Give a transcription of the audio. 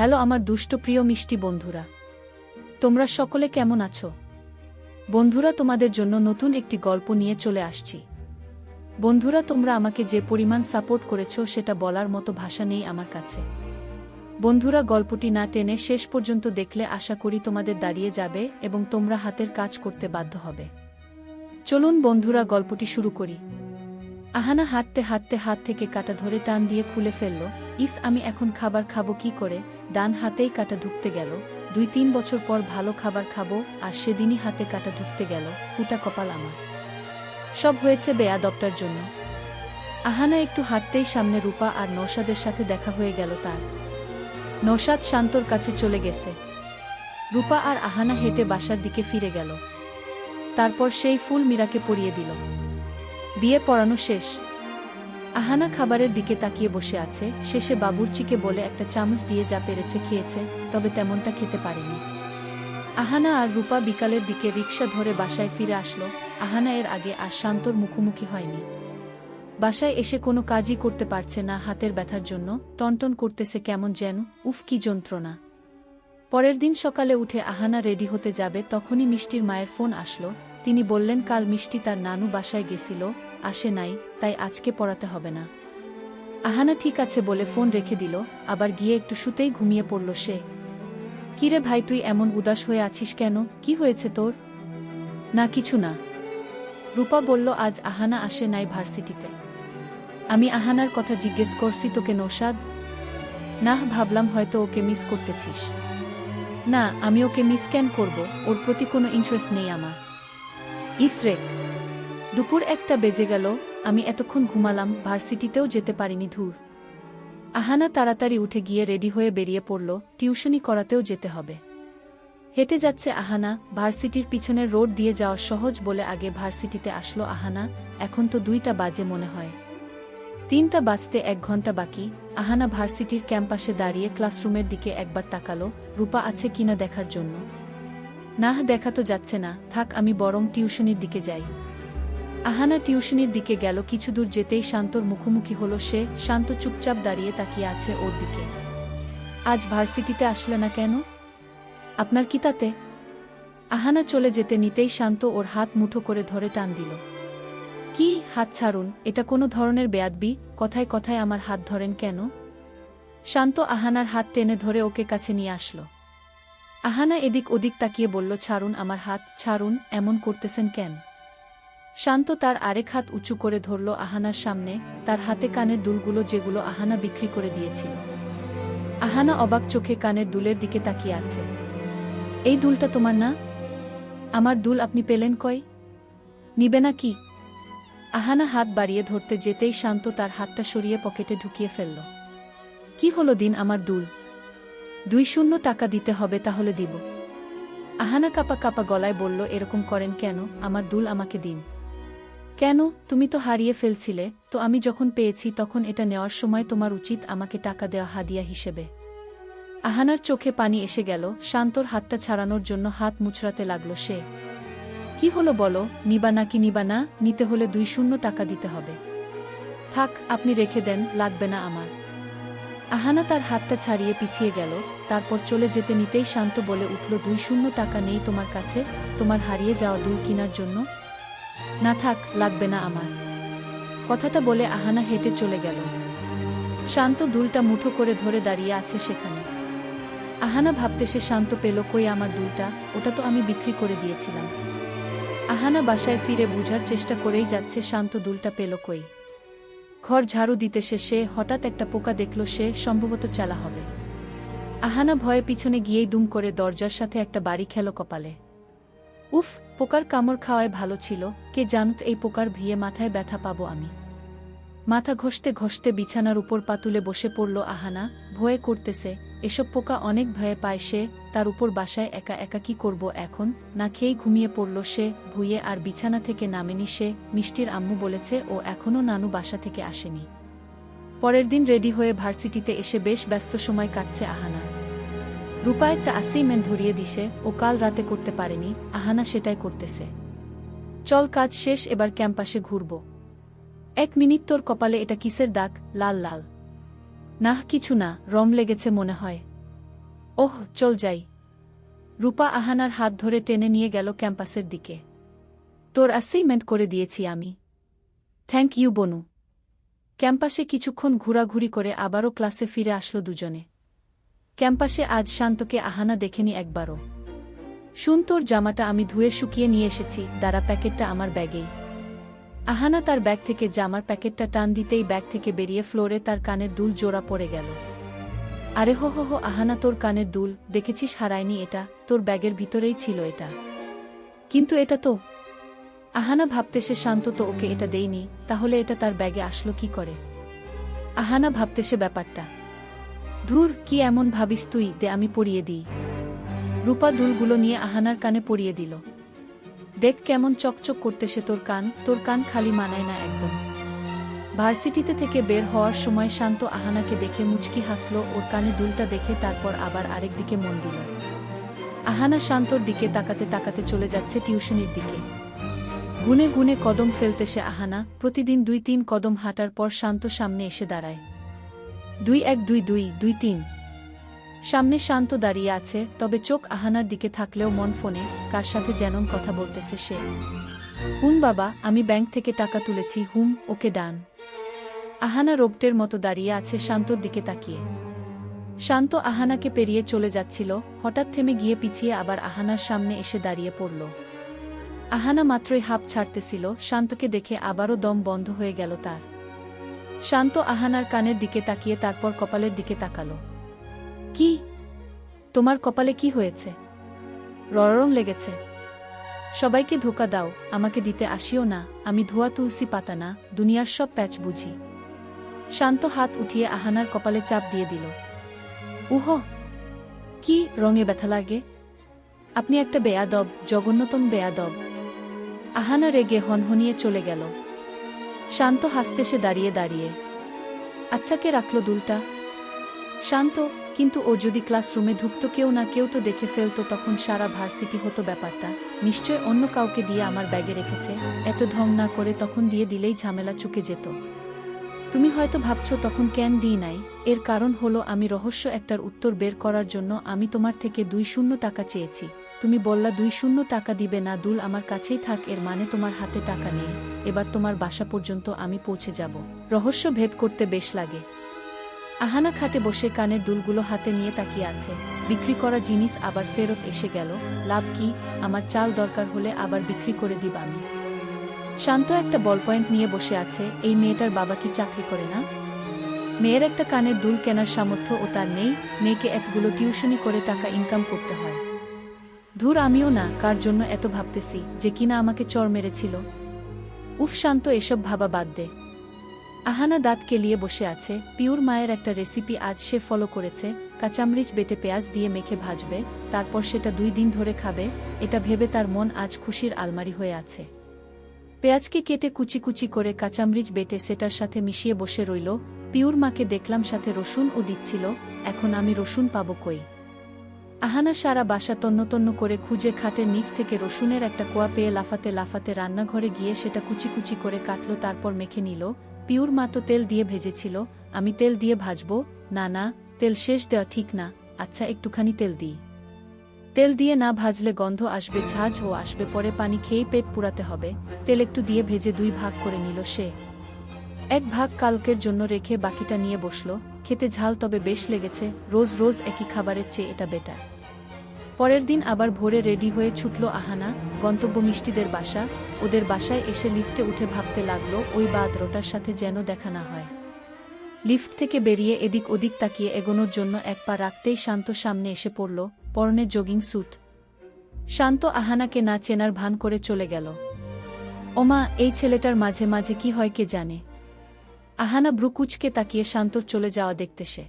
Hello আমার দুষ্ট প্রিয় মিষ্টি বন্ধুরা, তোমরা সকলে কেমন আছো? বন্ধুরা, তোমাদের জন্য নতুন একটি গল্প নিয়ে চলে আসছি। বন্ধুরা, তোমরা আমাকে যে পরিমাণ সাপোর্ট করেছো সেটা বলার মতো ভাষা নেই আমার কাছে। বন্ধুরা, গল্পটি না টেনে শেষ পর্যন্ত দেখলে আশা করি তোমাদের দাঁড়িয়ে যাবে এবং তোমরা হাতের কাজ করতে বাধ্য হবে। চলুন বন্ধুরা, গল্পটি শুরু করি। আহানা হাঁটতে হাঁটতে হাত থেকে কাঁটা ধরে টান দিয়ে খুলে ফেলল। ইস, আমি এখন খাবার খাবো কি করে? ডান হাতেই কাঁটা ঢুকতে গেল। 2-3 বছর পর ভালো খাবার খাবো, আর সেদিনই হাতে কাঁটা ঢুকতে গেল। ফুটা কপাল আমার। সব হয়েছে বেয়াদবটার জন্য। আহানা একটু হাঁটতেই সামনে রূপা আর নওশাদের সাথে দেখা হয়ে গেল তার। নওশাদ শান্তর কাছে চলে গেছে। রূপা আর আহানা হেঁটে বাসার দিকে ফিরে গেল। তারপর সেই ফুল মীরাকে পরিয়ে দিল। বিয়ে পড়ানো শেষ। আহানা খাবারের দিকে তাকিয়ে বসে আছে। শেষে বাবুর্চিকে বলে একটা চামচ দিয়ে যা পেরেছে খেয়েছে, তবে তেমনটা খেতে পারেনি। আহানা আর রূপা বিকালের দিকে রিকশা ধরে বাসায় ফিরে আসলো। আহানা এর আগে আর শান্তর মুখোমুখি হয়নি। বাসায় এসে কোনো কাজই করতে পারছে না হাতের ব্যথার জন্য। টনটন করতেছে কেমন যেন। উফ, কি যন্ত্রণা। পরের দিন সকালে উঠে আহানা রেডি হতে যাবে, তখনই মিষ্টির মায়ের ফোন আসলো। তিনি বললেন কাল মিষ্টি তার নানু বাসায় গেছিল, আসে নাই, তাই আজকে পড়াতে হবে না। আহানা ঠিক আছে বলে ফোন রেখে দিল। আবার গিয়ে একটু শুতেই ঘুমিয়ে পড়ল সে। কিরে ভাই, তুই এমন উদাস হয়ে আছিস কেন? কি হয়েছে তোর? না, কিছু না। রূপা বলল আজ আহানা আসে নাই ভার্সিটিতে। আমি আহানার কথা জিজ্ঞেস করছি তোকে নওশাদ? না, ভাবলাম হয়তো ওকে মিস করতেছিস। না, আমি ওকে মিস কেন করব? ওর প্রতি কোনো ইন্টারেস্ট নেই আমার। ইসরে, দুপুর 1টা বেজে গেল। আমি এতক্ষণ ঘুমালাম, ভার্সিটিতেও যেতে পারিনি। ধুর। আহানা তাড়াতাড়ি উঠে গিয়ে রেডি হয়ে বেরিয়ে পড়ল। টিউশনি করাতেও যেতে হবে। হেঁটে যাচ্ছে আহানা। ভার্সিটির পিছনের রোড দিয়ে যাওয়া সহজ বলে আগে ভার্সিটিতে আসলো আহানা। এখন তো 2টা বাজে মনে হয়। 3টা বাজতে 1 ঘন্টা বাকি। আহানা ভার্সিটির ক্যাম্পাসে দাঁড়িয়ে ক্লাসরুমের দিকে একবার তাকালো, রূপা আছে কিনা দেখার জন্য। না, দেখা তো যাচ্ছে না। থাক, আমি বরং টিউশনির দিকে যাই। আহানা টিউশনির দিকে গেল। কিছু দূর যেতেই শান্তর মুখোমুখি হলো সে। শান্ত চুপচাপ দাঁড়িয়ে তাকিয়ে আছে ওর দিকে। আজ ভার্সিটিতে আসলে না কেন? আপনার কি তাতে? আহানা চলে যেতে নিতেই শান্ত ওর হাত মুঠো করে ধরে টান দিল। কি? হাত ছাড়ুন, এটা কোনো ধরনের বেয়াদবি? কথায় কথায় আমার হাত ধরেন কেন? শান্ত আহানার হাত টেনে ধরে ওকে কাছে নিয়ে আসলো। আহানা এদিক ওদিক তাকিয়ে বলল ছাড়ুন আমার হাত, ছাড়ুন। এমন করতেছেন কেন? শান্ত তার আরেক হাত উঁচু করে ধরল আহানার সামনে, তার হাতে কানের দুলগুলো যেগুলো আহানা বিক্রি করে দিয়েছিল। আহানা অবাক চোখে কানের দুলের দিকে তাকিয়ে আছে। এই দুলটা তোমার না? আমার দুল আপনি পেলেন কই? নিবে না কি? আহানা হাত বাড়িয়ে ধরতে যেতেই শান্ত তার হাতটা সরিয়ে পকেটে ঢুকিয়ে ফেলল। কি হলো, দিন আমার দুল। 20 টাকা দিতে হবে, তাহলে দিব। আহানা কাপা কাপা গলায় বলল এরকম করেন কেন? আমার দুল আমাকে দিন। কেন? তুমি তো হারিয়ে ফেলছিলে, তো আমি যখন পেয়েছি তখন এটা নেওয়ার সময় তোমার উচিত আমাকে টাকা দেওয়া হাদিয়া হিসেবে। আহানার চোখে পানি এসে গেল। শান্তর হাতটা ছাড়ানোর জন্য হাত মুচড়াতে লাগলো সে। কি হলো বলো, নিবা নাকি নিবা না? নিতে হলে 20 টাকা দিতে হবে। থাক, আপনি রেখে দেন, লাগবে না আমার। আহানা তার হাতটা ছাড়িয়ে পিছিয়ে গেল। তারপর চলে যেতে নিতেই শান্ত বলে উঠল 20 টাকা নেই তোমার কাছে তোমার হারিয়ে যাওয়া দুল কেনার জন্য? না থাক, লাগবে না আমার। কথাটা বলে আহানা হেঁটে চলে গেল। শান্ত দুলটা মুঠো করে ধরে দাঁড়িয়ে আছে সেখানে। আহানা ভাবতেছে শান্ত পেল কই আমার দুলটা? ওটা তো আমি বিক্রি করে দিয়েছিলাম। আহানা বাসায় ফিরে বুঝার চেষ্টা করেই যাচ্ছে শান্ত দুলটা পেল কই। ঘর ঝাড়ু দিতেছে সে, হঠাৎ একটা পোকা দেখল সে, সম্ভবত চালা হবে। আহানা ভয়ে পিছনে গিয়েই দুম করে দরজার সাথে একটা বাড়ি খেল কপালে। উফ, পোকার কামড় খাওয়ায় ভালো ছিল। কে জানত এই পোকার ভিয়ে মাথায় ব্যথা পাবো আমি। মাথা ঘষতে ঘষতে বিছানার উপর পাতুলে বসে পড়ল আহানা। ভয়ে করতেছে, এসব পোকা অনেক ভয়ে পায় সে। তার উপর বাসায় একা একা কি করব এখন? না খেয়েই ঘুমিয়ে পড়ল সে ভুঁইয়ে, আর বিছানা থেকে নামেনি সে। মিষ্টির আম্মু বলেছে ও এখনও নানু বাসা থেকে আসেনি। পরের দিন রেডি হয়ে ভার্সিটিতে এসে বেশ ব্যস্ত সময় কাটছে আহানা। রূপা একটা অ্যাসাইনমেন্ট ধরিয়ে দিছে, ও কাল রাতে করতে পারেনি। আহানা সেটাই করতেছে। চল, কাজ শেষ, এবার ক্যাম্পাসে ঘুরব। 1 মিনিট, তোর কপালে এটা কিসের দাগ? লাল লাল। নাহ, কিছু না, রম লেগেছে মনে হয়। ওহ, চল যাই। রূপা আহানার হাত ধরে টেনে নিয়ে গেল ক্যাম্পাসের দিকে। তোর অ্যাসাইনমেন্ট করে দিয়েছি আমি। থ্যাংক ইউ বনু। ক্যাম্পাসে কিছুক্ষণ ঘোরাঘুরি করে আবারও ক্লাসে ফিরে আসলো দুজনে। ক্যাম্পাসে আজ শান্তকে আহানা দেখেনি একবারও। শুন, তোর জামাটা আমি ধুয়ে শুকিয়ে নিয়ে এসেছি, দাঁড়া, প্যাকেটটা আমার ব্যাগেই। আহানা তার ব্যাগ থেকে জামার প্যাকেটটা টান দিতেই ব্যাগ থেকে বেরিয়ে ফ্লোরে তার কানের দুল জোড়া পড়ে গেল। আরে হো হো হো আহানা, তোর কানের দুল দেখেছিস? হারায়নি এটা, তোর ব্যাগের ভিতরেই ছিল এটা। কিন্তু এটা তো। আহানা ভাবতে সে শান্ত তো ওকে এটা দেয়নি, তাহলে এটা তার ব্যাগে আসলো কি করে? আহানা ভাবতে সে ব্যাপারটা। ধুর, কি এমন ভাবিস তুই, দে আমি পরিয়ে দিই। রূপা দুলগুলো নিয়ে আহানার কানে পরিয়ে দিল। দেখ কেমন চকচক করতেছে তোর কান খালি মানায় না একদম। ভার্সিটিতে থেকে বের হওয়ার সময় শান্ত আহানাকে দেখে মুচকি হাসল ওর কানে দুলটা দেখে, তারপর আবার আরেক দিকে মন দিল। আহানা শান্তর দিকে তাকাতে তাকাতে চলে যাচ্ছে টিউশনির দিকে। গুনে গুনে কদম ফেলতেছে আহানা, প্রতিদিন 2-3 কদম হাঁটার পর শান্ত সামনে এসে দাঁড়ায়। 2-1-2-2-2-3। সামনে শান্ত দাঁড়িয়ে আছে, তবে চোখ আহানার দিকে থাকলেও মন ফোনে, কার সাথে যেন কথা বলতেছে সে। হুম বাবা, আমি ব্যাংক থেকে টাকা তুলেছি। হুম, ওকে ডান। আহানা রোবটের মতো দাঁড়িয়ে আছে শান্তর দিকে তাকিয়ে। শান্ত আহানাকে পেরিয়ে চলে যাচ্ছিল, হঠাৎ থেমে গিয়ে পিছিয়ে আবার আহানার সামনে এসে দাঁড়িয়ে পড়ল। আহানা মাত্রই হাঁপ ছাড়তেছিল, শান্তকে দেখে আবারও দম বন্ধ হয়ে গেল তার। শান্ত আহানার কানের দিকে তাকিয়ে তারপর কপালের দিকে তাকালো। কি? তোমার কপালে কি হয়েছে? ররং লেগেছে? সবাইকে ধোকা দাও, আমাকে দিতে আসিও না, আমি ধোয়া তুলসী পাতা না, দুনিয়ার সব প্যাচ বুঝি। শান্ত হাত উঠিয়ে আহানার কপালে চাপ দিয়ে দিল। উহ, কি রঙে ব্যথা লাগে? আপনি একটা বেয়াদব, জঘন্যতম বেয়াদব। আহানা রেগে হনহনিয়ে চলে গেল। শান্ত হাসতে সে দাঁড়িয়ে দাঁড়িয়ে। আচ্ছা, কে রাখল দুলটা? শান্ত, কিন্তু ও যদি ক্লাসরুমে ঢুকতো, কেউ না কেউ তো দেখে ফেলতো, তখন সারা ভার্সিটি হতো ব্যাপারটা। নিশ্চয় অন্য কাউকে দিয়ে আমার ব্যাগে রেখেছে, এত ঢং না করে তখন দিয়ে দিলেই ঝামেলা চুকে যেত। তুমি হয়তো ভাবছো তখন কেন দিই নাই, এর কারণ হলো আমি রহস্য একটার উত্তর বের করার জন্য আমি তোমার থেকে 2 টাকা চেয়েছি। তুমি বললা 2 টাকা দিবে না, দুল আমার কাছেই থাক, এর মানে তোমার হাতে টাকা নেই। এবার তোমার বাসা পর্যন্ত আমি পৌঁছে যাব। রহস্য ভেদ করতে বেশ লাগে। আহানা খাটে বসে কানের দুলগুলো হাতে নিয়ে তাকিয়ে আছে। বিক্রি করা জিনিস আবার ফেরত এসে গেল, লাভ কি? আমার চাল দরকার হলে আবার বিক্রি করে দিব আমি। শান্ত একটা বল পয়েন্ট নিয়ে বসে আছে। এই মেয়েটার বাবা কি চাকরি করে না? মেয়ের একটা কানের দুল কেনার সামর্থ্য ও তার নেই, মেয়েকে এতগুলো টিউশনি করে টাকা ইনকাম করতে হয়। ধুর, আমিও না কার জন্য এত ভাবতেছি, যে কিনা আমাকে চর মেরেছিল। উফ, শান্ত এসব ভাবা বাদ দে। আহানা দাঁত কেলিয়ে বসে আছে। পিউর মায়ের একটা রেসিপি আজ সে ফলো করেছে, কাঁচামরিচ বেটে পেঁয়াজ দিয়ে মেখে ভাজবে, তারপর সেটা 2 দিন ধরে খাবে। এটা ভেবে তার মন আজ খুশির আলমারি হয়ে আছে। পেঁয়াজকে কেটে কুচি কুচি করে কাঁচামরিচ বেটে সেটার সাথে মিশিয়ে বসে রইল। পিউর মাকে দেখলাম সাথে রসুনও দিচ্ছিল, এখন আমি রসুন পাবো কই? আহানা সারা বাসা তন্ন করে খুঁজে খাটের নিচ থেকে রসুনের একটা কোয়া পেয়ে লাফাতে লাফাতে রান্নাঘরে গিয়ে সেটা কুচি কুচি করে কাটল, তারপর মেখে নিল। পিউর মা তো তেল দিয়ে ভেজেছিল, আমি তেল দিয়ে ভাজবো? না না, তেল শেষ দেওয়া ঠিক না। আচ্ছা, একটুখানি তেল দিই। তেল দিয়ে না ভাজলে গন্ধ আসবে, ঝাঁঝ ও আসবে, পরে পানি খেয়েই পেট পুরাতে হবে। তেল একটু দিয়ে ভেজে 2 ভাগ করে নিল সে। 1 ভাগ কালকের জন্য রেখে বাকিটা নিয়ে বসল। খেতে ঝাল তবে বেশ লেগেছে, রোজ রোজ একই খাবারের চেয়ে এটা বেটার। পরের দিন আবার ভোরে রেডি হয়ে ছুটল আহানা, গন্তব্য মিষ্টিদের বাসা। ওদের বাসায় এসে লিফটে উঠে ভাবতে লাগলো ওই বাদরটার সাথে যেন দেখা না হয়। লিফট থেকে বেরিয়ে এদিক ওদিক তাকিয়ে এগোনোর জন্য 1 পা রাখতেই শান্ত সামনে এসে পড়ল, পরনে জগিং স্যুট। শান্ত আহানাকে না চেনার ভান করে চলে গেল। ওমা, এই ছেলেটার মাঝে মাঝে কি হয় কে জানে। আহানা ব্রুকুচকে তাকিয়ে শান্তর চলে যাওয়া দেখতে সে